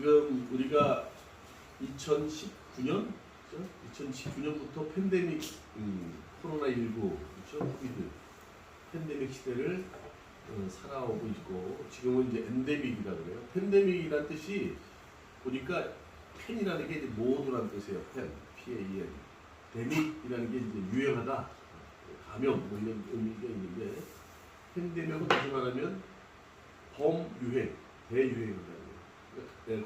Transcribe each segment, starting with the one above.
지금 우리가 2019년, 2019년부터 팬데믹, 코로나19, 그렇죠? 코비드 팬데믹 시대를 살아오고 있고, 지금은 이제 엔데믹이라 그래요. 팬데믹이란 뜻이 보니까 팬이라는 게 이제 모두란 뜻이에요. 팬, P-A-N. 데믹이라는 게 이제 유행하다, 감염 뭐 이런 의미가 있는데, 팬데믹은 다시 말하면 범유행, 대유행이라는 거예요.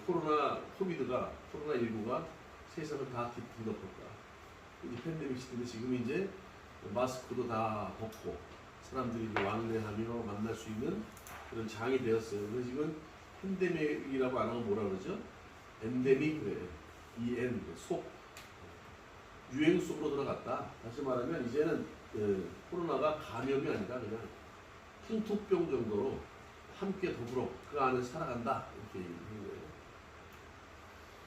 코로나, 코로나19가 세상을 다 뒤덮었다. 이제 팬데믹 시대인데 지금 이제 마스크도 다 벗고 사람들이 이제 왕래하며 만날 수 있는 그런 장이 되었어요. 그래서 지금 팬데믹이라고 안 하고 뭐라 그러죠? 엔데믹 그래요. EN, 속. 유행 속으로 들어갔다. 다시 말하면 이제는 코로나가 감염이 아니라 그냥 풍토병 정도로 함께 더불어 그 안에 살아간다. 이렇게 얘기하는 거예요.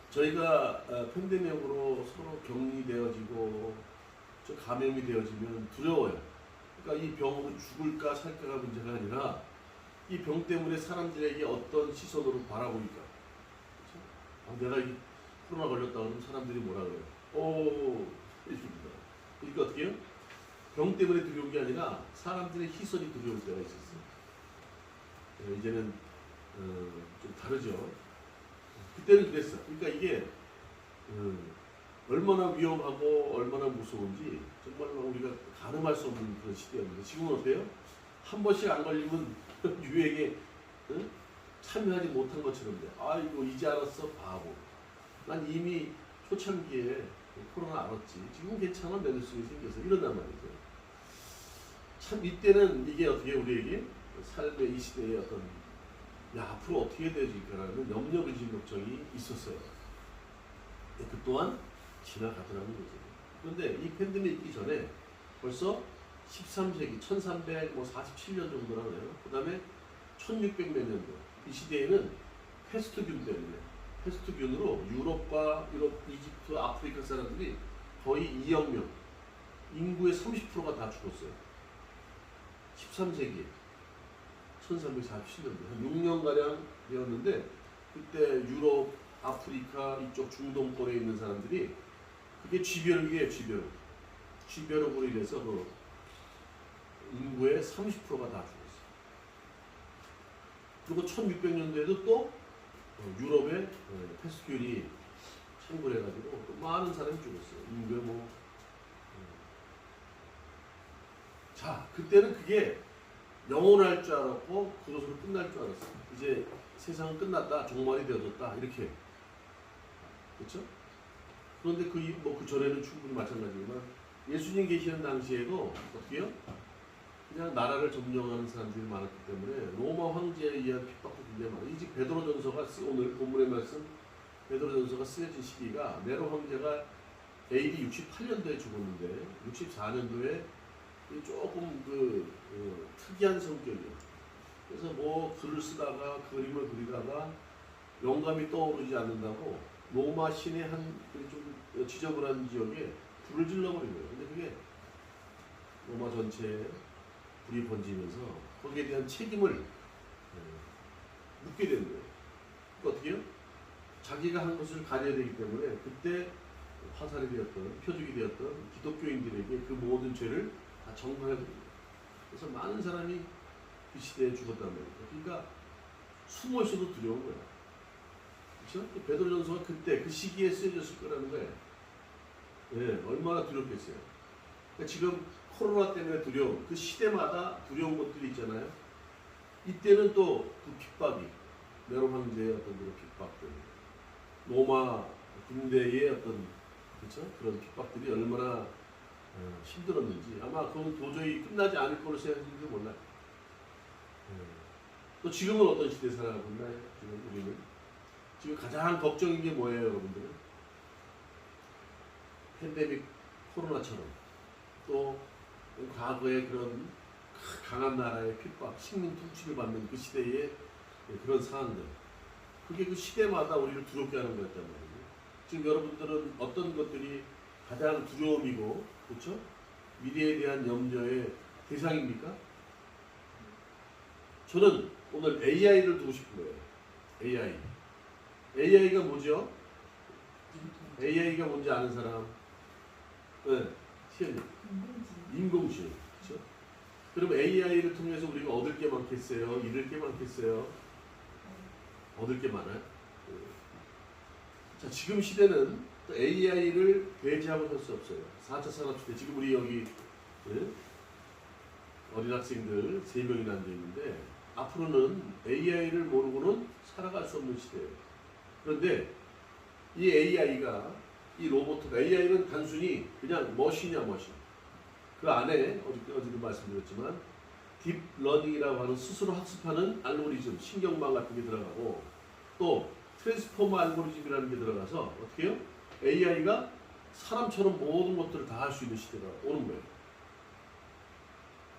저희가 팬데믹으로 서로 격리되어지고 감염이 되어지면 두려워요. 그러니까 이 병으로 죽을까 살까가 문제가 아니라 이 병 때문에 사람들에게 어떤 시선으로 바라보니까, 그렇죠? 내가 이 코로나 걸렸다 그러면 사람들이 뭐라 그래요? 오, 이렇습니다. 그러니까 어떻게 해요? 병 때문에 두려운 게 아니라 사람들의 시선이 두려울 때가 있었어요. 이제는 좀 다르죠. 그때는 그랬어. 그러니까 이게 얼마나 위험하고 얼마나 무서운지 정말로 우리가 가늠할 수 없는 그런 시대였는데, 지금은 어때요? 한 번씩 안 걸리면 유행에 참여하지 못한 것처럼 돼. 아이고 이제 알았어 바보. 난 이미 초창기에 코로나 알았지. 지금 괜찮아, 면역성이 생겨서 이런단 말이죠. 참 이때는 이게 어떻게 우리에게 삶의 이 시대의 어떤 앞으로 어떻게 되어질까라는 염려의심 걱정이 있었어요. 그 또한 지나가더라는 거죠. 그런데 이 팬데믹 있기 전에 벌써 13세기, 1347년 정도라고 해요. 그 다음에 1600 몇 년도. 이 시대에는 패스트균 때문에, 패스트균으로 유럽과 이집트, 아프리카 사람들이 거의 2억 명, 인구의 30%가 다 죽었어요. 13세기에. 1347년도 한 6년가량 되었는데, 그때 유럽, 아프리카 이쪽 중동권에 있는 사람들이 그게 쥐벼룩이에요. 쥐벼룩으로 인해서 그 인구의 30%가 다 죽었어요. 그리고 1600년도에도 또 유럽의 패스트균이 창궐해가지고 또 많은 사람이 죽었어요. 인구의 뭐. 자, 그때는 그게 영원할 줄 알았고 그것으로 끝날 줄 알았어요. 이제 세상은 끝났다, 종말이 되어졌다 이렇게. 그렇죠? 그런데 그 전에는 충분히 마찬가지지만 예수님 계시는 당시에도 어떻게 해요? 그냥 나라를 점령하는 사람들이 많았기 때문에 로마 황제에 의한 핍박도 굉장히 많아요. 이제 베드로전서가 오늘 본문의 말씀 베드로전서가 쓰여진 시기가 네로 황제가 AD 68년도에 죽었는데 64년도에 조금 특이한 성격이에요. 그래서 뭐 글을 쓰다가 그림을 그리다가 영감이 떠오르지 않는다고 로마 시내 한 좀 지저분한 지역에 불을 질러버린 거예요. 근데 그게 로마 전체에 불이 번지면서 거기에 대한 책임을 묻게 되는 거예요. 그러니까 어떻게 해요? 자기가 한 것을 가려야 되기 때문에 그때 화살이 되었던, 표적이 되었던 기독교인들에게 그 모든 죄를 다 정당해 줍니다. 그래서 많은 사람이 그 시대에 죽었단 말이에요. 그러니까 숨어 있어도 두려운 거야. 그렇죠? 베드로전서가 그때 그 시기에 쓰여졌을 거라는 거예요. 네, 얼마나 두렵겠어요. 그러니까 지금 코로나 때문에 두려움, 그 시대마다 두려운 것들이 있잖아요. 이때는 또 그 핍박이, 네로 황제의 어떤 그런 핍박들, 로마 군대의 어떤, 그렇죠? 그런 핍박들이 얼마나 힘들었는지 아마 그건 도저히 끝나지 않을 거로 생각했는지 몰라요. 또 지금은 어떤 시대에 살아가고 있나요? 지금 우리는 지금 가장 걱정인 게 뭐예요, 여러분들은? 팬데믹 코로나처럼 또 과거의 그런 강한 나라의 핍박, 식민 통치를 받는 그 시대의 그런 상황들, 그게 그 시대마다 우리를 두렵게 하는 거였단 말이에요. 지금 여러분들은 어떤 것들이 가장 두려움이고, 그렇죠? 미래에 대한 염려의 대상입니까? 저는 오늘 AI를 두고 싶은 거예요. AI. AI가 뭐죠? AI가 뭔지 아는 사람? 네, 시연님. 인공지능. 그렇죠? 그럼 AI를 통해서 우리가 얻을 게 많겠어요? 잃을 게 많겠어요? 얻을 게 많아요. 자, 지금 시대는 AI를 배제하고 살 수 없어요. 4차 산업시대. 지금 우리 여기 어린 학생들 3명이나 앉아있는데 앞으로는 AI를 모르고는 살아갈 수 없는 시대예요. 그런데 이 AI가, 이 로봇가, AI는 단순히 그냥 머신이야, 머신. 그 안에 어제도 말씀드렸지만 딥러닝이라고 하는 스스로 학습하는 알고리즘, 신경망 같은 게 들어가고 또 트랜스포머 알고리즘이라는 게 들어가서 어떻게 해요? AI가 사람처럼 모든 것들을 다 할 수 있는 시대가 오는 거예요.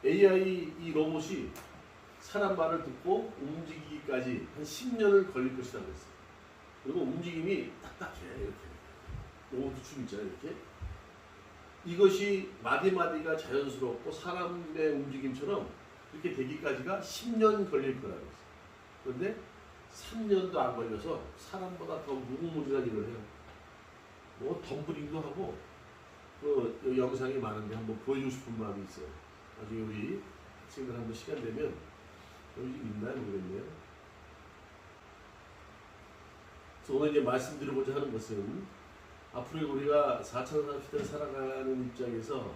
AI 이 로봇이 사람 말을 듣고 움직이기까지 한 10년을 걸릴 것이라고 했어요. 그리고 움직임이 딱딱해 이렇게. 로봇 춤 있잖아요 이렇게. 이것이 마디마디가 자연스럽고 사람의 움직임처럼 이렇게 되기까지가 10년 걸릴 거라고 했어요. 그런데 3년도 안 걸려서 사람보다 더 무궁무진한 일을 해요. 뭐 덤블링도 하고 그 영상이 많은데 한번 보여주고 싶은 마음이 있어요. 나중에 우리 학생들 한번 시간 되면 여기 있나요? 모르겠네요. 그래서 오늘 이제 말씀드리고자 하는 것은 앞으로 우리가 4차 산업시대를 살아가는 입장에서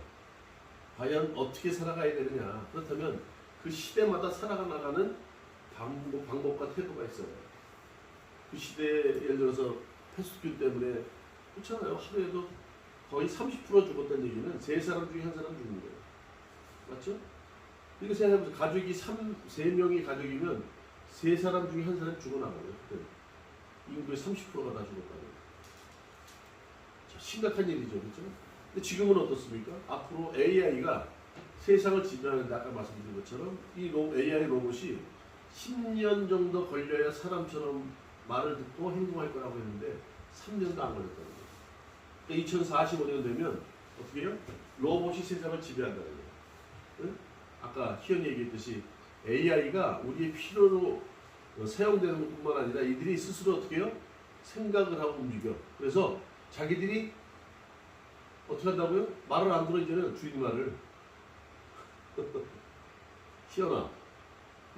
과연 어떻게 살아가야 되느냐. 그렇다면 그 시대마다 살아가는 방법과 태도가 있어요. 그 시대에 예를 들어서 패스트푸드 때문에 그렇잖아요. 하루에도 거의 30% 죽었다는 얘기는 3사람 중에 1사람 죽는 거예요. 맞죠? 이거 생각해보세요. 가족이 3명이 가족이면 3사람 중에 1사람이 죽어나가요. 그때 인구의 30%가 다 죽었다고요. 심각한 일이죠. 그렇죠? 근데 지금은 어떻습니까? 앞으로 AI가 세상을 지배하는데 아까 말씀드린 것처럼 이 AI 로봇이 10년 정도 걸려야 사람처럼 말을 듣고 행동할 거라고 했는데 3년도 안 걸렸다는 거예요. 그러니까 2045년 되면 어떻게 해요? 로봇이 세상을 지배한다는 거예요. 응? 아까 희연이 얘기했듯이 AI가 우리의 필요로 사용되는 것뿐만 아니라 이들이 스스로 어떻게 해요? 생각을 하고 움직여. 그래서 자기들이 어떻게 한다고요? 말을 안 들어 이제는 주인 말을. 희연아,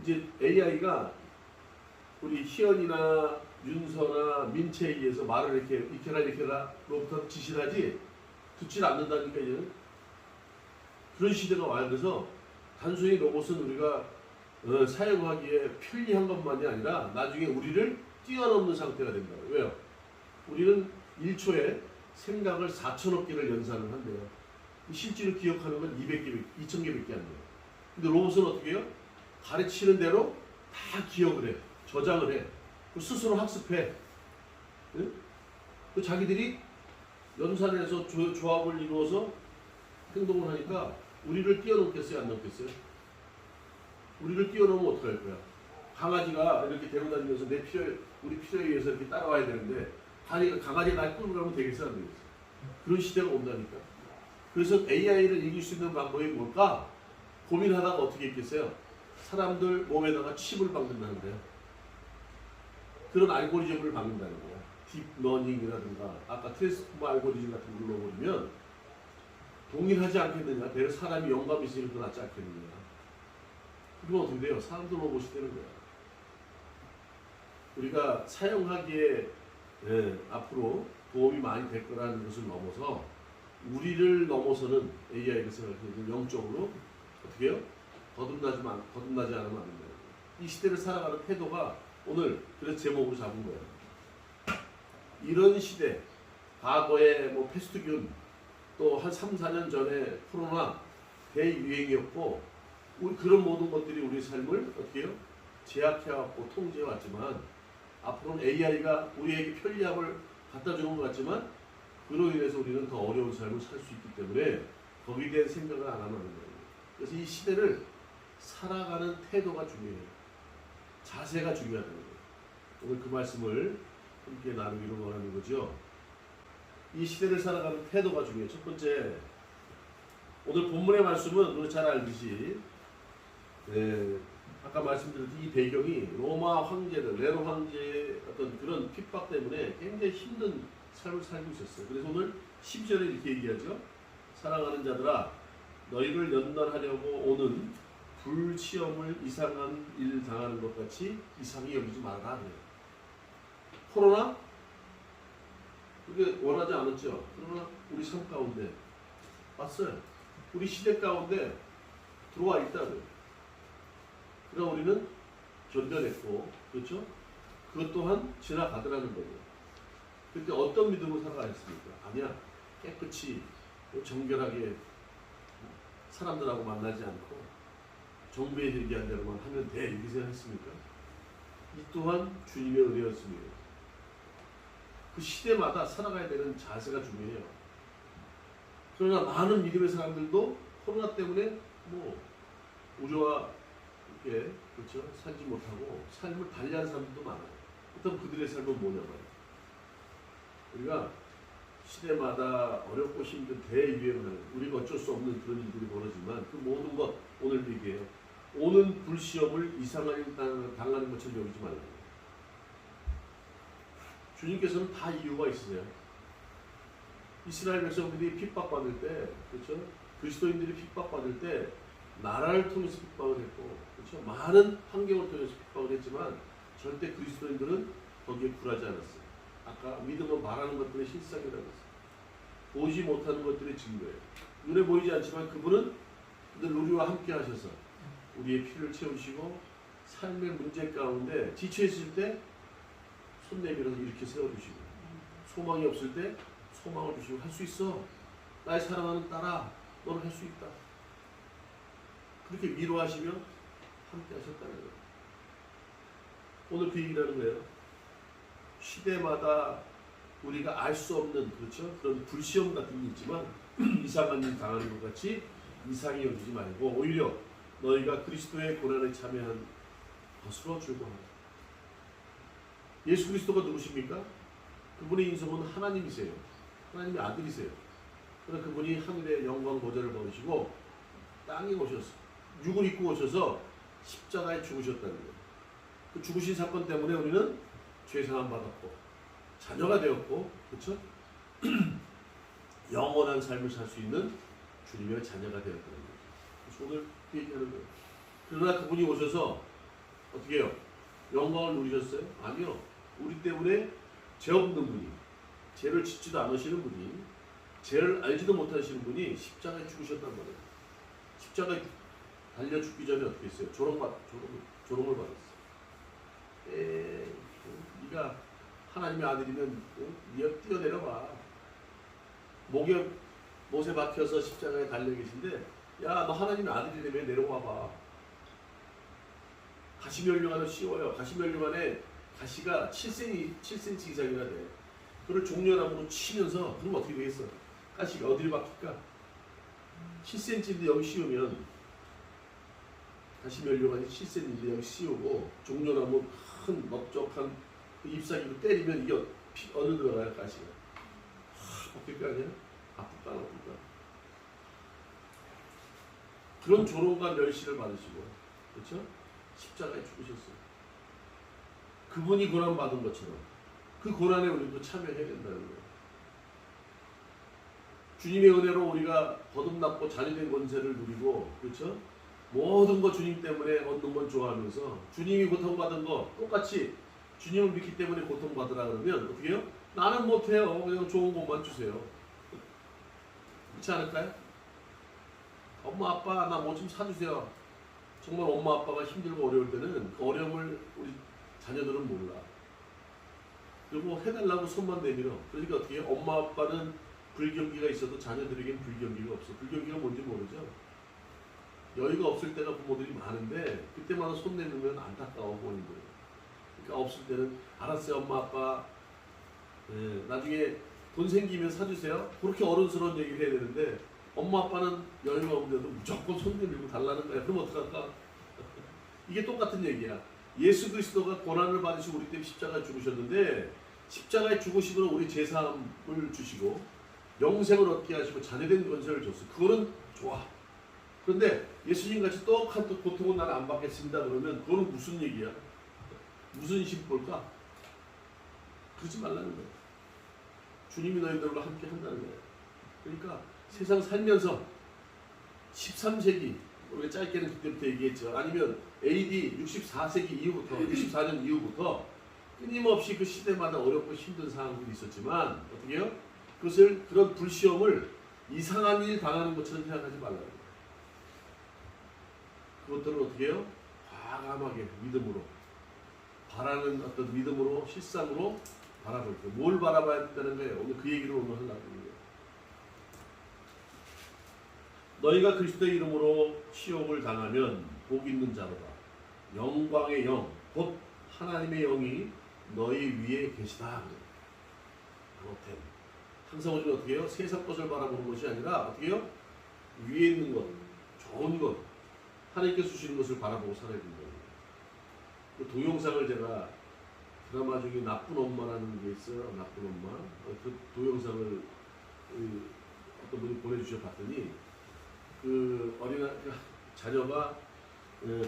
이제 AI가 우리 희연이나 윤서나 민채에 의해서 말을 이렇게 이렇게라 로부터 지시를 하지 듣질 않는다니까 이제는. 그런 시대가 와요. 그래서 단순히 로봇은 우리가 사용하기에 편리한 것만이 아니라 나중에 우리를 뛰어넘는 상태가 된다고. 왜요? 우리는 1초에 생각을 4천억 개를 연산을 한대요. 실제로 기억하는 건 2,000개밖에 안 돼요. 근데 로봇은 어떻게 해요? 가르치는 대로 다 기억을 해. 저장을 해. 스스로 학습해. 응? 그 자기들이 연산해서 조합을 이루어서 행동을 하니까 우리를 뛰어넘겠어요? 안 넘겠어요? 우리를 뛰어넘으면 어떡할 거야? 강아지가 이렇게 데려다니면서 우리 필요에 의해서 이렇게 따라와야 되는데 강아지가 날 끌고 가면 되겠어? 안 되겠어? 그런 시대가 온다니까. 그래서 AI를 이길 수 있는 방법이 뭘까? 고민하다가 어떻게 있겠어요? 사람들 몸에다가 칩을 박는다는데요. 그런 알고리즘을 박는다는 거야. 딥러닝이라든가 아까 트랜스포머 알고리즘 같은 걸 눌러버리면 동일하지 않겠느냐? 배로 사람이 영감이 있으면 더 낫지 않겠느냐? 그러면 어떻게 돼요? 사람도 로봇이 되는 거야. 우리가 사용하기에 앞으로 도움이 많이 될 거라는 것을 넘어서 우리를 넘어서는 AI를 생각해서 영적으로 어떻게 해요? 거듭나지 않으면 안 된다. 이 시대를 살아가는 태도가 오늘 그래서 제목으로 잡은 거예요. 이런 시대, 과거에 뭐 패스트균, 또 한 3, 4년 전에 코로나 대유행이었고 우리 그런 모든 것들이 우리 삶을 어떻게 해요? 제약해왔고 통제해왔지만 앞으로는 AI가 우리에게 편리함을 갖다 주는 것 같지만 그로 인해서 우리는 더 어려운 삶을 살 수 있기 때문에 거기에 대한 생각을 안 하는 거예요. 그래서 이 시대를 살아가는 태도가 중요해요. 자세가 중요하다는 거예요. 오늘 그 말씀을 함께 나누기로 원하는 거죠. 이 시대를 살아가는 태도가 중요해요. 첫 번째, 오늘 본문의 말씀은 우리 잘 알듯이 아까 말씀드렸듯이 이 배경이 로마 황제들, 네로 황제의 어떤 그런 핍박 때문에 굉장히 힘든 삶을 살고 있었어요. 그래서 오늘 12절에 이렇게 얘기하죠. 사랑하는 자들아, 너희를 연단하려고 오는 불시험을 이상한 일 당하는 것 같이 이상히 여기지 말아라. 코로나? 그게 원하지 않았죠. 그러나 우리 삶 가운데 왔어요. 우리 시대 가운데 들어와 있다고요. 그러나 우리는 견뎌냈고, 그렇죠? 그것 또한 지나가더라는 거죠. 그때 어떤 믿음으로 살아야 했습니까? 아니야. 깨끗이 정결하게 사람들하고 만나지 않고 정부에 얘기한 대로만 하면 돼. 이렇게 생각했습니까? 이 또한 주님의 은혜였습니다. 그 시대마다 살아가야 되는 자세가 중요해요. 그러나 많은 믿음의 사람들도 코로나 때문에 뭐 우려와 이렇게 그렇죠? 살지 못하고 삶을 달리한 사람들도 많아요. 그렇다면 그들의 삶은 뭐냐 말이에요. 우리가 시대마다 어렵고 힘든 대유행을 우리가 어쩔 수 없는 그런 일들이 벌어지만 그 모든 것 오늘 얘기해요. 오는 불시험을 이상한 일 당하는 것처럼 여기지 말라고. 주님께서는 다 이유가 있으세요. 이스라엘 백성들이 핍박받을 때, 그렇죠? 그리스도인들이 핍박받을 때 나라를 통해서 핍박을 했고, 그렇죠? 많은 환경을 통해서 핍박을 했지만 절대 그리스도인들은 거기에 굴하지 않았어요. 아까 믿음은 말하는 것들의 실상이라고 했어요. 보지 못하는 것들의 증거예요. 눈에 보이지 않지만 그분은 늘 우리와 함께 하셔서 우리의 피를 채우시고 삶의 문제 가운데 지쳐있을 때 손 내밀어서 이렇게 세워주시고 소망이 없을 때 소망을 주시고 할 수 있어. 나의 사랑하는 딸아, 너는 할 수 있다. 그렇게 위로하시며 함께 하셨다는 거예요. 오늘 그 얘기를 하는 거예요. 시대마다 우리가 알 수 없는 그렇죠? 그런 불시험 같은 게 있지만 이상한 일 당하는 것 같이 이상히 여기지 말고 오히려 너희가 그리스도의 고난에 참여한 것으로 즐거워하라. 예수 그리스도가 누구십니까? 그분의 인성은 하나님이세요. 하나님의 아들이세요. 그러나 그분이 하늘의 영광 보좌를 버리시고 땅에 오셨어요. 육을 입고 오셔서 십자가에 죽으셨다는 거예요. 그 죽으신 사건 때문에 우리는 죄사함 받았고 자녀가 되었고, 그렇죠? 영원한 삶을 살 수 있는 주님의 자녀가 되었다는 거예요. 그래서 오늘 그 얘기하는 거예요. 그러나 그분이 오셔서 어떻게 해요? 영광을 누리셨어요? 아니요. 우리 때문에 죄 없는 분이, 죄를 짓지도 않으시는 분이, 죄를 알지도 못하시는 분이 십자가에 죽으셨단 말이에요. 십자가에 달려 죽기 전에 어떻게 했어요? 조롱을 받았어요. 네가 하나님의 아들이면 네가 뛰어내려봐. 목에 못에 박혀서 십자가에 달려 계신데, 야, 너 하나님의 아들이라며 내려와봐. 가시면류관은 씌워요. 가시면류관에 가시가 7cm 이상이나 돼. 그걸 종려나무로 치면서, 그럼 어떻게 되겠어? 가시가 어디를 박힐까? 7cm인데 여기 씌우면, 가시면류관이 7cm인데 여기 씌우고 종려나무 큰 넓적한 그 잎사귀로 때리면 이게 어느 들어가요? 가시가. 박힐 거 아니야? 아플까 안 아플까? 그런 조롱과 멸시를 받으시고, 그렇죠? 십자가에 죽으셨어요. 그분이 고난 받은 것처럼 그 고난에 우리도 참여해야 된다는 거예요. 주님의 은혜로 우리가 거듭났고 자녀된 권세를 누리고, 그렇죠? 모든 거 주님 때문에 얻는 건 좋아하면서 주님이 고통받은 거 똑같이 주님을 믿기 때문에 고통받으라 그러면 어떻게 해요? 나는 못해요. 그냥 좋은 것만 주세요. 그렇지 않을까요? 엄마 아빠 나 뭐 좀 사주세요. 정말 엄마 아빠가 힘들고 어려울 때는 그 어려움을 우리 자녀들은 몰라. 그리고 해달라고 손만 내밀어. 그러니까 어떻게 해요? 엄마 아빠는 불경기가 있어도 자녀들에겐 불경기가 없어. 불경기가 뭔지 모르죠? 여유가 없을 때가 부모들이 많은데 그때마다 손 내밀면 안타까워 보이는 거예요. 그러니까 없을 때는 알았어요 엄마 아빠, 네, 나중에 돈 생기면 사주세요. 그렇게 어른스러운 얘기를 해야 되는데 엄마 아빠는 여유가 없는데도 무조건 손 내밀고 달라는 거야. 그럼 어떡할까? 이게 똑같은 얘기야. 예수 그리스도가 고난을 받으시고 우리 때문에 십자가에 죽으셨는데 십자가에 죽으시고 우리 제사함을 주시고 영생을 얻게 하시고 자녀된 권세를 줬어. 그거는 좋아. 그런데 예수님 같이 똑같은 고통은 나는 안 받겠습니다. 그러면 그거는 무슨 얘기야? 무슨 심볼까? 그러지 말라는 거야. 주님이 너희들과 함께 한다는 거야. 그러니까 세상 살면서 13세기 우리가 짧게는 그때부터 얘기했죠. 아니면 AD 64세기 이후부터 64년 이후부터 끊임없이 그 시대마다 어렵고 힘든 상황들이 있었지만 어떻게 해요? 그런 불시험을 이상한 일 당하는 것처럼 생각하지 말라는 거예요. 그것들을 어떻게 해요? 과감하게 믿음으로 바라는 어떤 믿음으로 실상으로 바라볼 때 뭘 바라봐야 된다는 거예요. 오늘 그 얘기를 오늘 하려고 하는 거예요. 너희가 그리스도의 이름으로 시험을 당하면 복 있는 자로다. 영광의 영, 곧 하나님의 영이 너희 위에 계시다. 그렇대. 항상 우리는 어떻게 해요? 세상 것을 바라보는 것이 아니라 어떻게 해요? 위에 있는 것, 좋은 것, 하나님께서 주시는 것을 바라보고 살아야 된다. 그 동영상을 제가 드라마 중에 나쁜 엄마라는 게 있어요. 나쁜 엄마. 그 동영상을 어떤 분이 보내주셔 봤더니 그 자녀가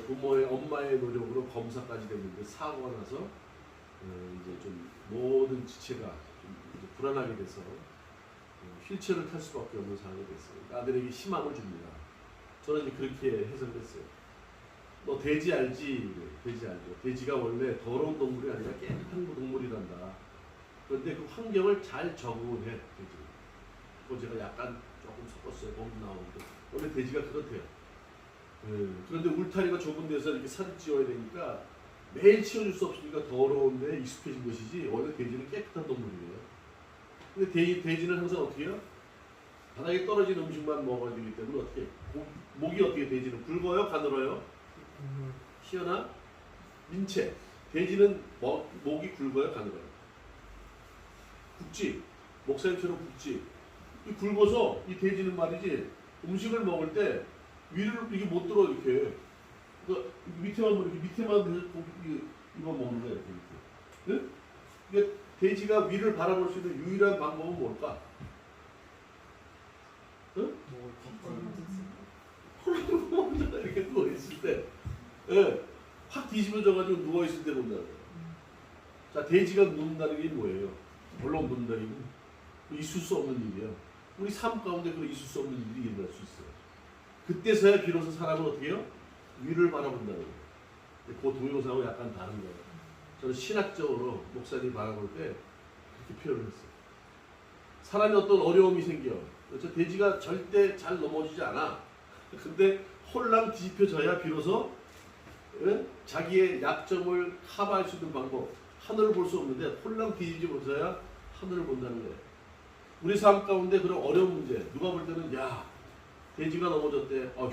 부모의 엄마의 노력으로 검사까지 됐는데 사고가 나서 이제 좀 모든 지체가 좀 이제 불안하게 돼서 휠체어를 탈 수밖에 없는 상황이 됐어요. 아들에게 희망을 줍니다. 저는 이제 그렇게 해석했어요. 너 돼지 알지? 돼지 알죠. 돼지가 원래 더러운 동물이 아니라 깨끗한 동물이란다. 그런데 그 환경을 잘 적응해. 돼지. 그거 제가 약간 조금 섞었어요. 거기 나오는데 원래 돼지가 그렇대요. 그런데 울타리가 좁은 데서 이렇게 살을 찌워야 되니까 매일 치워줄 수 없으니까 더러운데 익숙해진 것이지 원래 돼지는 깨끗한 동물이에요. 근데 돼지는 항상 어떻게 해요? 바닥에 떨어진 음식만 먹어야 되기 때문에 어떻게 해요? 목이 어떻게 돼지는 굵어요? 가늘어요? 희연아? 민채. 돼지는 목이 굵어요? 가늘어요? 굵지? 목사님처럼 굵지? 이 굵어서 이 돼지는 말이지 음식을 먹을 때 위를 이게 못 들어 이렇게. 그 밑에만 이렇게 밑에만 입어 먹는 거야 이렇게. 네? 이게 돼지가 위를 바라볼 수 있는 유일한 방법은 뭘까? 응? 이렇게 누워 있을 때, 예, 확 뒤집어져가지고 누워 있을 때 본다는 거예요. 자, 돼지가 눕는다는 게 뭐예요? 물론 눕는다는 게 있을 수 없는 일이야. 우리 삶 가운데 그런 있을 수 없는 일이 일어날 수 있어요. 그때서야 비로소 사람은 어떻게 해요? 위를 바라본다는 거예요. 그 동영상하고 약간 다른 거예요. 저는 신학적으로 목사님 바라볼 때 그렇게 표현을 했어요. 사람이 어떤 어려움이 생겨. 그렇죠? 돼지가 절대 잘 넘어지지 않아. 근데 홀랑 뒤집혀져야 비로소 자기의 약점을 커버할 수 있는 방법. 하늘을 볼 수 없는데 홀랑 뒤집어져야 하늘을 본다는 거예요. 우리 삶 가운데 그런 어려운 문제. 누가 볼 때는 야 돼지가 넘어졌대. 어휴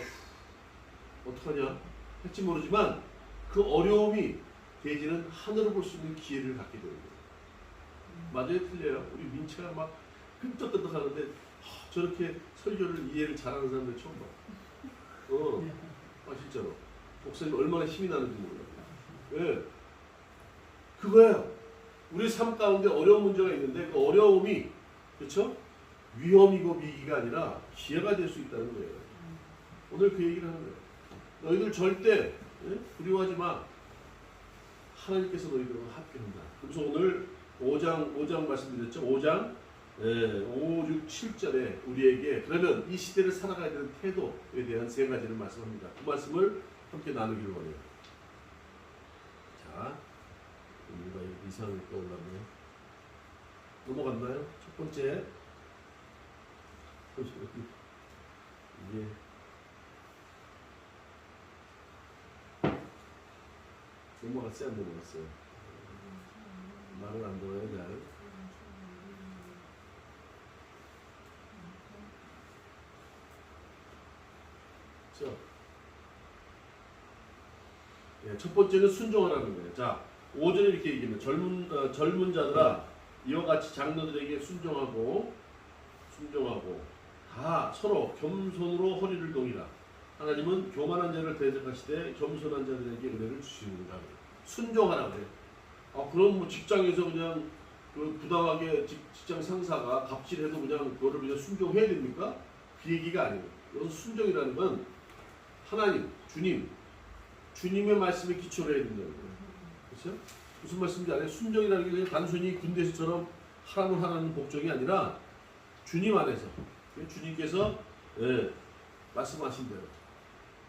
어떡하냐 할지 모르지만 그 어려움이 돼지는 하늘을 볼 수 있는 기회를 갖게 되는 거예요. 맞아요? 틀려요? 우리 민채가 막 끈적끈적 하는데 저렇게 설교를 이해를 잘하는 사람들 처음 봐. 진짜로. 목사님 얼마나 힘이 나는지 몰라요. 예. 그거예요. 우리 삶 가운데 어려운 문제가 있는데 그 어려움이 그렇죠? 위험이고 위기가 아니라 기회가 될 수 있다는 거예요. 오늘 그 얘기를 하는 거예요. 너희들 절대 두려워하지 마. 하나님께서 너희들과 함께한다. 그래서 오늘 5장 말씀드렸죠. 5장 5, 6, 7절에 우리에게 그러면 이 시대를 살아가야 되는 태도에 대한 세 가지를 말씀합니다. 그 말씀을 함께 나누기를 원해요. 자, 우리가 이상을 떠올랐네요. 넘어갔나요? 첫 번째 이게 넘어갔어요? 안 넘어갔어요? 말을 안 들어야 돼. 그렇죠? 예, 첫 번째는 순종하라는 거예요. 자, 5절에 이렇게 얘기합니다. 젊은 자들아 이와 같이 장로들에게 순종하고 다 서로 겸손으로 허리를 동이라. 하나님은 교만한 자를 대적하시되 겸손한 자들에게 은혜를 주시는가. 순종하라 그래요. 그럼 뭐 직장에서 그냥 그 부당하게 직장 상사가 갑질해도 그냥 그거를 그냥 순종해야 됩니까? 그 얘기가 아니에요. 여기서 순종이라는 건 하나님, 주님의 말씀에 기초를 해야 된다는 거예요. 그렇죠? 무슨 말씀인지 알아요? 순종이라는 게 그냥 단순히 군대에서처럼 하라면 하라는 복종이 아니라 주님 안에서 주님께서 말씀하신 대로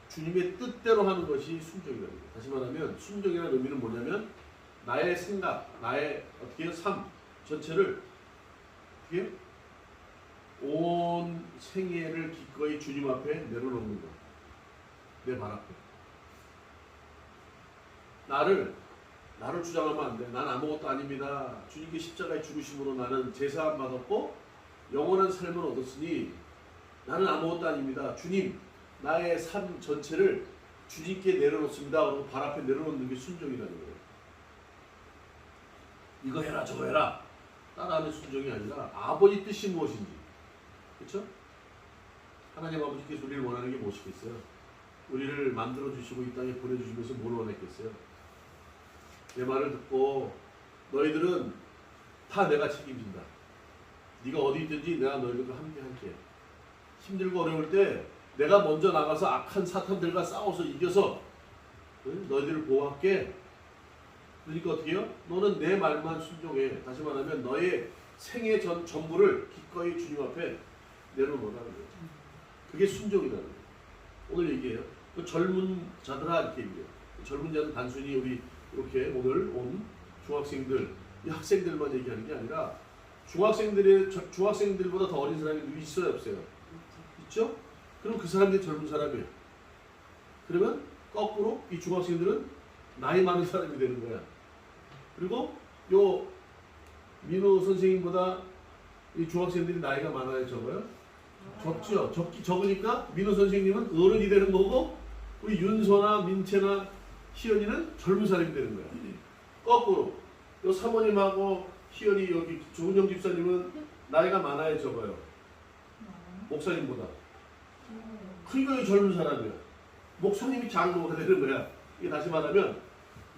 주님의 뜻대로 하는 것이 순종이라는 거예요. 다시 말하면 순종이라는 의미는 뭐냐면 나의 생각, 나의 어떻게 삶 전체를 어떻게 온 생애를 기꺼이 주님 앞에 내려놓는 것. 내 발 앞에. 나를 주장하면 안 돼. 난 아무것도 아닙니다. 주님께 십자가에 죽으심으로 나는 제사함 받았고 영원한 삶을 얻었으니 나는 아무것도 아닙니다. 주님, 나의 삶 전체를 주님께 내려놓습니다. 그리고 발 앞에 내려놓는 게 순종이라는 거예요. 이거 해라 저거 해라 따라하는 순종이 아니라 아버지 뜻이 무엇인지, 그렇죠? 하나님 아버지께서 우리를 원하는 게 무엇이겠어요? 우리를 만들어주시고 이 땅에 보내주시면서 뭘 원했겠어요? 내 말을 듣고 너희들은 다 내가 책임진다. 네가 어디 있든지 내가 너희들과 함께 할게. 힘들고 어려울 때 내가 먼저 나가서 악한 사탄들과 싸워서 이겨서 너희들을 보호할게. 그러니까 어떻게 해요? 너는 내 말만 순종해. 다시 말하면 너의 생애 전부를 기꺼이 주님 앞에 내려놓으라는 거예요. 그게 순종이라는 거예요. 오늘 얘기해요. 그 젊은 자들아 이렇게 얘기해요. 젊은 자는 단순히 우리 이렇게 오늘 온 중학생들, 이 학생들만 얘기하는 게 아니라 중학생들보다 더 어린 사람이 있어요, 없어요? 있죠? 그럼 그 사람들이 젊은 사람이에요. 그러면 거꾸로 이 중학생들은 나이 많은 사람이 되는 거야. 그리고 요 민호 선생님보다 이 중학생들이 나이가 많아요, 적어요? 적죠. 적으니까 민호 선생님은 어른이 되는 거고 우리 윤서나 민채나 희연이는 젊은 사람이 되는 거야. 거꾸로 요 사모님하고 희연이 여기 조은영 집사님은 나이가 많아요, 적어요? 목사님보다. 그러니까 이 젊은 사람이야. 목사님이 장로가 되는 거야. 이게 다시 말하면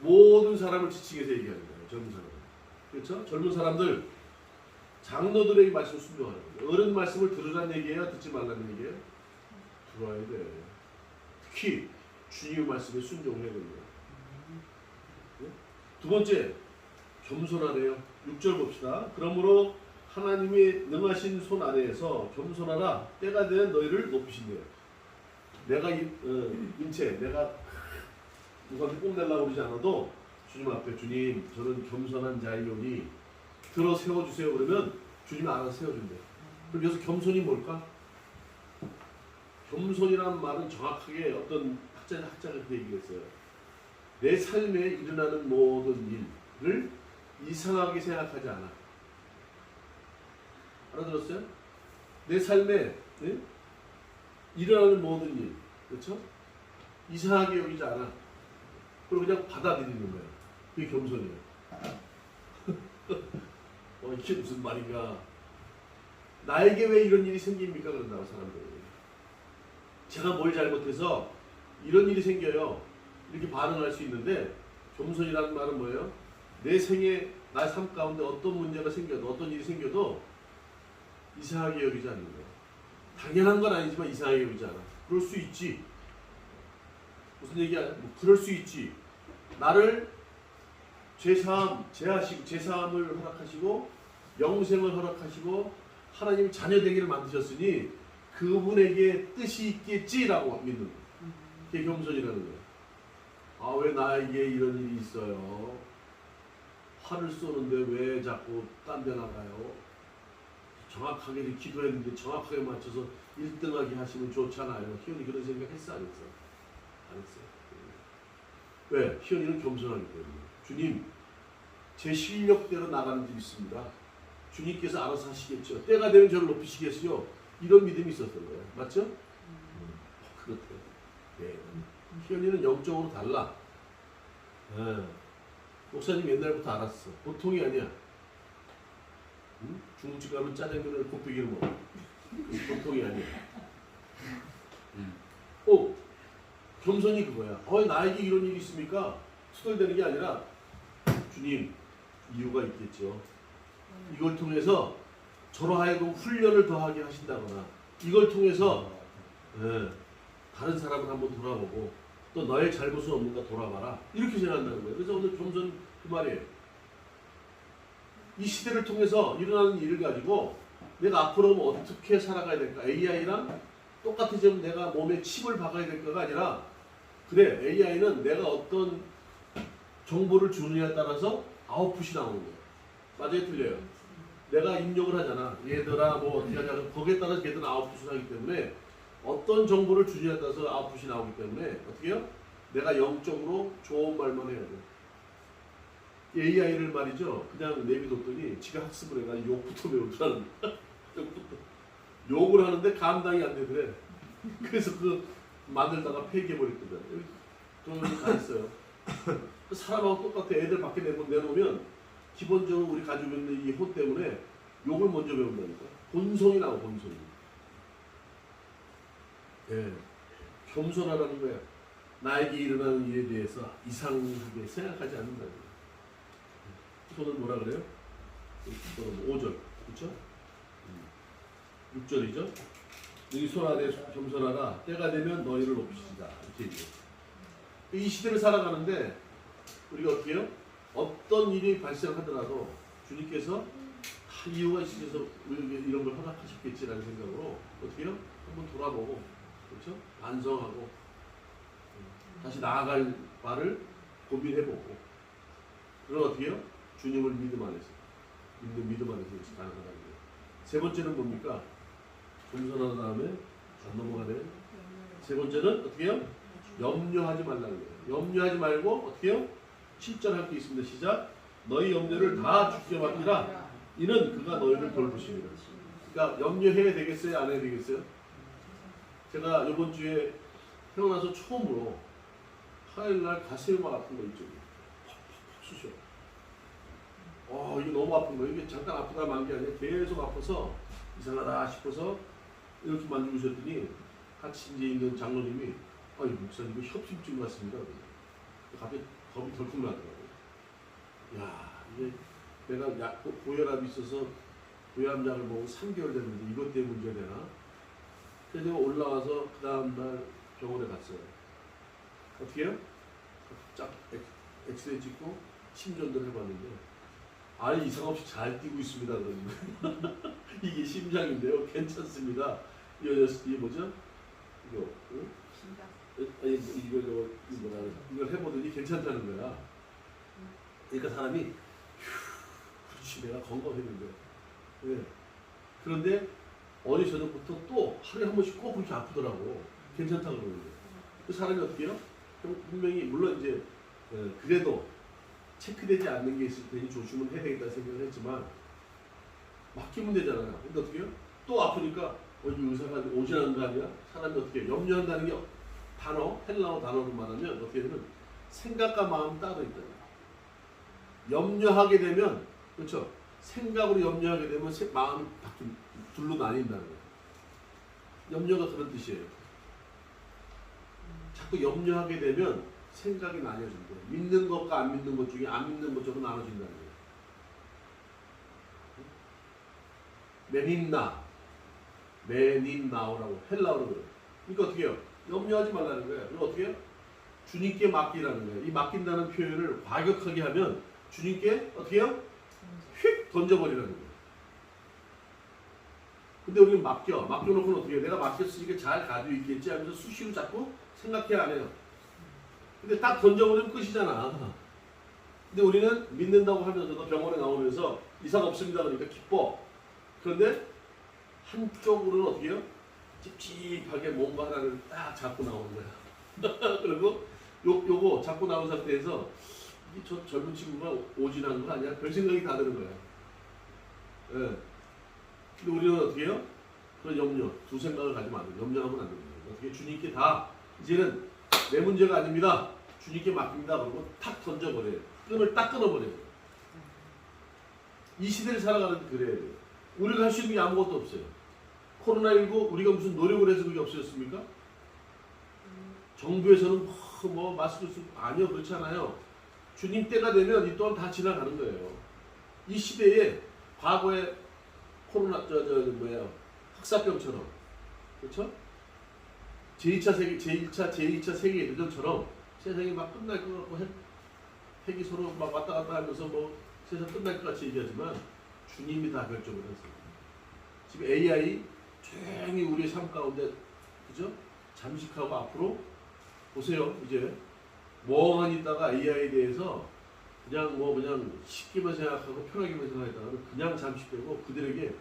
모든 사람을 지칭해서 얘기하는 거예요. 젊은 사람. 그렇죠? 젊은 사람들 장로들에게 말씀을 순종하는 거예요. 어른 말씀을 들으라는 얘기예요? 듣지 말라는 얘기예요? 들어야 돼. 특히 주님의 말씀에 순종해야 됩니다. 네? 두 번째, 겸손하래요. 6절 봅시다. 그러므로 하나님의 능하신 손 아래에서 겸손하라. 때가 되면 너희를 높이신대요. 내가 인체, 내가 누구한테 뽐내려고 그러지 않아도 주님 앞에 주님 저는 겸손한 자이오니 들어 세워주세요 그러면 주님이 알아서 세워준대요. 그럼 여기서 겸손이 뭘까? 겸손이라는 말은 정확하게 어떤 학자가 그렇게 얘기했어요. 내 삶에 일어나는 모든 일을 이상하게 생각하지 않아. 알아들었어요? 내 삶에 일어나는 모든 일, 그렇죠? 이상하게 여기지 않아. 그리고 그냥 받아들이는 거예요. 그게 겸손이에요. 이게 무슨 말인가? 나에게 왜 이런 일이 생깁니까? 그런다고 사람들이. 제가 뭘 잘못해서 이런 일이 생겨요. 이렇게 반응할 수 있는데 겸손이라는 말은 뭐예요? 내 생에 나의 삶 가운데 어떤 문제가 생겨도 어떤 일이 생겨도 이상하게 여기지 않는 거예요. 당연한 건 아니지만 이상하게 여기지 않아. 그럴 수 있지. 무슨 얘기야? 뭐 그럴 수 있지. 나를 제사함을 허락하시고 영생을 허락하시고 하나님 자녀 되기를 만드셨으니 그분에게 뜻이 있겠지라고 믿는 거예요. 그게 겸손이라는 거예요. 아, 왜 나에게 이런 일이 있어요? 화를 쏘는데 왜 자꾸 딴 데 나가요? 정확하게 기도했는데 정확하게 맞춰서 1등하게 하시면 좋잖아요. 희연이 그런 생각 했어? 안 했어? 안 했어요. 왜? 희연이는 겸손하기 때문에. 주님, 제 실력대로 나가는 길 있습니다. 주님께서 알아서 하시겠죠. 때가 되면 저를 높이시겠어요. 이런 믿음이 있었던 거예요. 맞죠? 그렇대요. 네. 희연이는 영적으로 달라. 목사님 옛날부터 알았어. 보통이 아니야. 응? 중국집 가면 짜장면을 곱빼기로 먹어. 보통이 아니야. 겸손이 그거야. 나에게 이런 일이 있습니까? 투덜대는 게 아니라 주님 이유가 있겠죠. 이걸 통해서 저로 하여금 훈련을 더하게 하신다거나 이걸 통해서 다른 사람을 한번 돌아보고 또 너의 잘못은 없는가 돌아봐라. 이렇게 생각한다는 거예요. 그래서 오늘 점선 그 말이에요. 이 시대를 통해서 일어나는 일을 가지고 내가 앞으로 어떻게 살아가야 될까? AI랑 똑같아지면 내가 몸에 칩을 박아야 될까가 아니라 그래, AI는 내가 어떤 정보를 주느냐에 따라서 아웃풋이 나오는 거예요. 맞아요? 틀려요? 내가 입력을 하잖아. 얘들아 뭐 어떻게 하냐. 거기에 따라서 걔들은 아웃풋을 하기 때문에 어떤 정보를 주느냐에 따라서 아웃풋이 나오기 때문에 어떻게 해요? 내가 영적으로 좋은 말만 해야 돼. AI를 말이죠. 그냥 내비뒀더니 지가 학습을 해가지고 욕부터 배우더라는 욕부터. 욕을 하는데 감당이 안 되더래. 그래서 그 만들다가 폐기해버렸거든. 돈 다 있어요. 사람하고 똑같아. 애들 밖에 내놓으면 기본적으로 우리 가지고 있는 이 호 때문에 욕을 먼저 배운다니까. 본성이 나와, 본성이. 예. 겸손하라는 거야. 나에게 일어나는 일에 대해서 이상하게 생각하지 않는다는 거야. 저는 뭐라 그래요? 5절. 그렇죠? 6절이죠? 너희 손 아래 겸손하라. 때가 되면 너희를 높이시다. 이렇게 얘기해요. 이 시대를 살아가는데 우리가 어떻게 해요? 어떤 일이 발생하더라도 주님께서 이유가 있으셔서 우리에게 이런 걸 허락하셨겠지라는 생각으로 어떻게 해요? 한번 돌아보고 그렇죠? 반성하고 다시 나아갈 바를 고민해보고 그럼 어떻게 해요? 주님을 믿음 안에서 믿음 안에서 가능하다는 거예요. 세 번째는 뭡니까? 겸손한 다음에 안 넘어가네. 세 번째는 어떻게 해요? 염려하지 말라는 거예요. 염려하지 말고 어떻게 해요? 7절 할 게 있습니다. 시작. 너희 염려를 다 주께 맡기라. 이는 그가 너희를 돌보십니다. 그러니까 염려해야 되겠어요? 안 해야 되겠어요? 제가 이번 주에 태어나서 처음으로 화요일날 가슴막 아픈 거 있죠. 팍팍팍 쑤셔. 이게 너무 아픈 거예요. 이게 잠깐 아프다 만 게 아니라 계속 아파서 이상하다 싶어서 이렇게 만지고셨더니 같이 이제 있는 장로님이 목사님 이거 협심증 같습니다. 갑자기 겁이 덜컥 나더라고요. 야, 이게 내가 고혈압이 있어서 고혈압약을 먹고 3개월 됐는데 이것 때문에 문제가 되나? 그래서 내가 올라와서 그 다음날 병원에 갔어요. 어떻게 해요? 쫙 엑스레이 찍고 심전도를 해봤는데 아니 이상 없이 잘 뛰고 있습니다. 그러는 이게 심장인데요. 괜찮습니다. 이게 뭐죠? 이거 응? 이걸 해보더니 괜찮다는 거야. 그러니까 사람이 그렇지 내가 건강했는데. 네. 그런데 어느 저녁부터 또 하루에 한 번씩 꼭 그렇게 아프더라고. 괜찮다고 그러는데. 그 사람이 어떻게 해요? 분명히 물론 이제 그래도 체크되지 않는 게 있을 테니 조심은 해야 되겠다 생각을 했지만 맡기면 되잖아요. 근데 어떻게 해요? 또 아프니까 이 의사가 오지라는 거 아니야? 사람이 어떻게 해요? 염려한다는 게 단어, 헬라어 단어로 말하면 어떻게 되면 생각과 마음 따로 있다. 염려하게 되면 그렇죠? 생각으로 염려하게 되면 마음이 둘로 나뉜다는 거예요. 염려가 그런 뜻이에요. 자꾸 염려하게 되면 생각이 나뉘어진다. 믿는 것과 안 믿는 것 중에 안 믿는 것처럼 나눠진다는 거예요. 메닌나오라고 헬라어로 그래요. 그러니까 어떻게 해요? 염려하지 말라는 거예요. 그리고 어떻게 해요? 주님께 맡기라는 거예요. 이 맡긴다는 표현을 과격하게 하면 주님께 어떻게 해요? 휙 던져버리라는 거예요. 근데 우리는 맡겨놓고는 어떻게 해요? 내가 맡겼으니까 잘 가지고 있겠지 하면서 수시로 자꾸 생각해 안 해요. 근데 딱 던져버리면 끝이잖아. 근데 우리는 믿는다고 하면서도 병원에 나오면서 이상 없습니다 그러니까 기뻐. 그런데 한쪽으로는 어떻게 해요? 찝찝하게 뭔가 하나를 딱 잡고 나오는 거야. 그리고 요거 잡고 나온 상태에서 저 젊은 친구가 오진한 거 아니야? 별 생각이 다 드는 거야. 예. 근데 우리는 어떻게 해요? 그런 염려, 두 생각을 가지면 안 돼요. 염려하면 안 됩니다. 어떻게 주님께 다 이제는 내 문제가 아닙니다. 주님께 맡깁니다. 그러고 탁 던져버려요. 끈을 딱 끊어버려요. 이 시대를 살아가는데 그래야 돼요. 우리가 할 수 있는 게 아무것도 없어요. 코로나19 우리가 무슨 노력을 해서 그게 없어졌습니까? 정부에서는 마스크 쓰고 아니요 그렇지 않아요. 주님 때가 되면 이 또한 다 지나가는 거예요. 이 시대에 과거에 코로나 흑사병처럼 그렇죠? 제2차 세계대전처럼 세상이 막 끝날 것 같고 핵이 서로 막 왔다 갔다 하면서 뭐 세상 끝날 것 같이 얘기하지만 주님이 다 결정을 했어요. 지금 AI 조용히 우리의 삶 가운데 그죠? 잠식하고 앞으로 보세요. 이제 멍하니 있다가 AI에 대해서 그냥 쉽게만 생각하고 편하게만 생각했다가 그냥 잠식되고 그들에게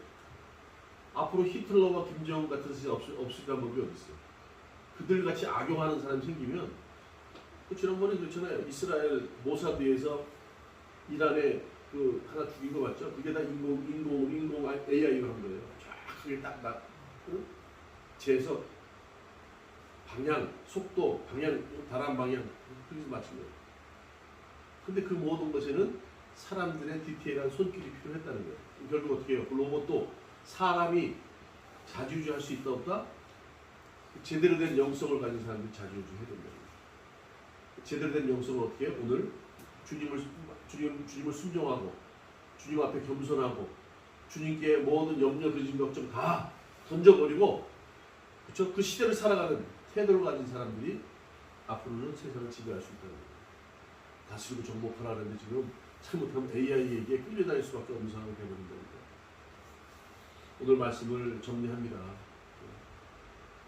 앞으로 히틀러와 김정은 같은 사람이 없을 방법이 어디 있어요? 그들 같이 악용하는 사람이 생기면 지난번에 그렇잖아요. 이스라엘 모사드에서 이란에 그 하나 죽인 거 맞죠? 그게 다 인공 AI로 한 거예요. 정확하게 재서 방향, 속도, 바람 방향 그래서 맞춘 거예요. 근데 그 모든 것에는 사람들의 디테일한 손길이 필요했다는 거예요. 결국 어떻게 해요? 그 로봇도 사람이 자주유지할 수 있다 없다? 제대로 된 영성을 가진 사람들이 자주유지해야 된다. 제대로 된 영성을 어떻게 해요? 오늘 주님을 순종하고 주님 앞에 겸손하고 주님께 모든 염려, 근심, 걱정 다 던져버리고 그쵸? 그 시대를 살아가는 태도를 가진 사람들이 앞으로는 세상을 지배할 수 있다는 거예요. 다스리고 정복하라는데 지금 잘못하면 AI에게 끌려다닐 수밖에 없는 상황이 되어버린다니까. 오늘 말씀을 정리합니다.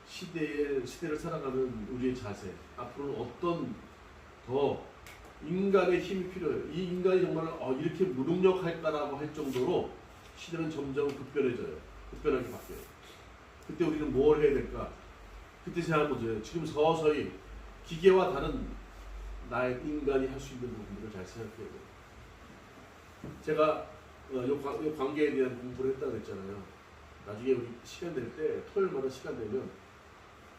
시대를 살아가는 우리의 자세, 앞으로는 어떤 더 인간의 힘이 필요해요. 이 인간이 정말 이렇게 무능력할까라고 할 정도로 시대는 점점 급변하게 바뀌어요. 그때 우리는 뭘 해야 될까? 그때 생각한 거죠. 지금 서서히 기계와 다른 나의 인간이 할 수 있는 부분들을 잘 생각해야 돼요. 제가 이 관계에 대한 공부를 했다고 했잖아요. 나중에 우리 시간 될 때 토요일마다 시간 되면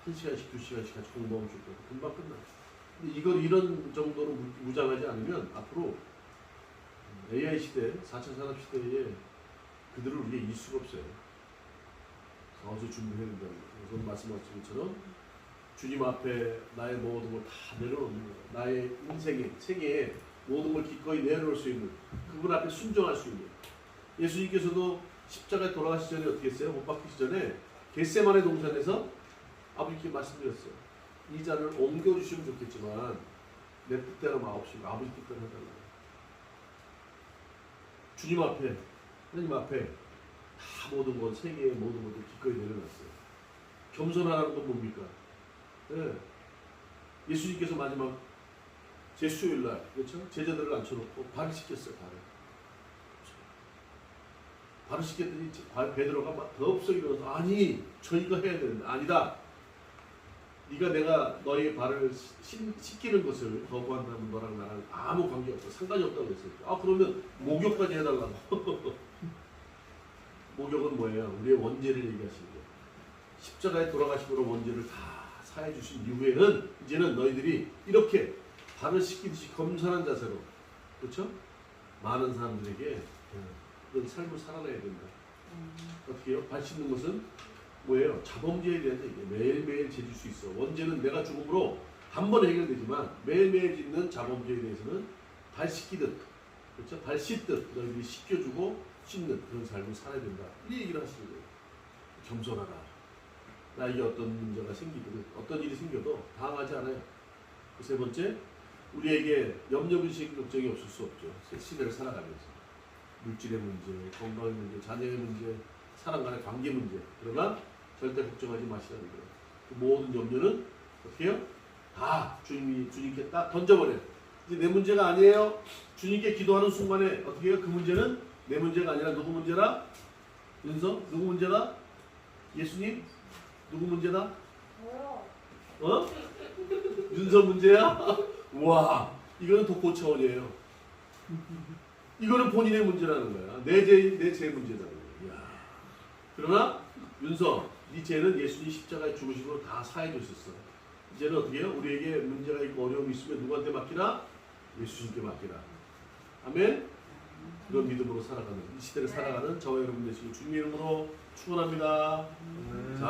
1시간씩 2시간씩 같이 공부하면 좋을 거예요. 금방 끝나요. 근데 이런 정도로 무장하지 않으면 앞으로 AI 시대, 4차 산업 시대에 그들을 우리가 이길 수가 없어요. 서서히 준비해야 된다는 거예요. 그래서 말씀하신 것처럼 주님 앞에 나의 모든 걸 다 내려놓는 거예요. 나의 인생에, 세계에 모든 걸 기꺼이 내려놓을 수 있는 그분 앞에 순종할 수 있는 예수님께서도 십자가에 돌아가시기 전에 어떻게 했어요? 못 박히시 전에 겟세마네 동산에서 아버지께 말씀드렸어요. 이 잔을 옮겨주시면 좋겠지만 내 뜻대로 마옵시고 아버지 뜻대로 해달라고. 주님 앞에 하나님 앞에 다 모든 것 세계의 모든 것을 기꺼이 내려놨어요. 겸손하라는 건 뭡니까? 네. 예수님께서 마지막 제 수요일날 그렇죠? 제자들을 앉혀놓고 발을 씻겼어요. 발을 씻겼더니 베드로가 막 더없이 일어나서 아니 저희가 해야 되는데 아니다. 내가 너희의 발을 씻기는 것을 거부한다면 너랑 나랑 아무 관계없고 상관이 없다고 했어요. 그러면 목욕까지 해달라고. 목욕은 뭐예요? 우리의 원죄를 얘기하시는 거예요. 십자가에 돌아가심으로 원죄를 다 사해 주신 이후에는 이제는 너희들이 이렇게 발을 씻기듯이 겸손한 자세로 그렇죠? 많은 사람들에게 그런 삶을 살아내야 된다. 어떻게 해요? 발 씻는 것은 뭐예요? 자범죄에 대한 얘기예요. 매일매일 죄질 수 있어. 원죄는 내가 죽음으로 한 번에 해결되지만 매일매일 짓는 자범죄에 대해서는 발 씻기듯 그렇죠? 발 씻듯 너희들이 씻겨주고 씻는 그런 삶을 살아야 된다. 이 얘기를 하시는 거예요. 겸손하라. 나에게 어떤 문제가 생기든 어떤 일이 생겨도 당하지 않아요. 그 세 번째, 우리에게 염려근심 걱정이 없을 수 없죠. 시대를 살아가면서 물질의 문제, 건강의 문제, 자녀의 문제, 사람 간의 관계 문제. 그러나 절대 걱정하지 마시라는 거예요. 그 모든 염려는 어떻게 해요? 다 주님께 딱 던져버려요. 이제 내 문제가 아니에요. 주님께 기도하는 순간에 어떻게 해요? 그 문제는 내 문제가 아니라 누구 문제라? 윤서? 누구 문제다? 예수님? 누구 문제다? 윤서 문제야? 와, 이거는 독고 차원이에요. 이거는 본인의 문제라는 거야. 내 죄 문제라는 거야. 이야. 그러나 윤서, 네 죄는 예수님 십자가에 죽으심으로 다 사해 주셨어. 이제는 어떻게 해요? 우리에게 문제가 있고 어려움이 있으면 누구한테 맡기라? 예수님께 맡기라. 아멘? 그런 믿음으로 살아가는 이 시대를 살아가는 저와 여러분 되시길 주님의 이름으로 축원합니다. 자,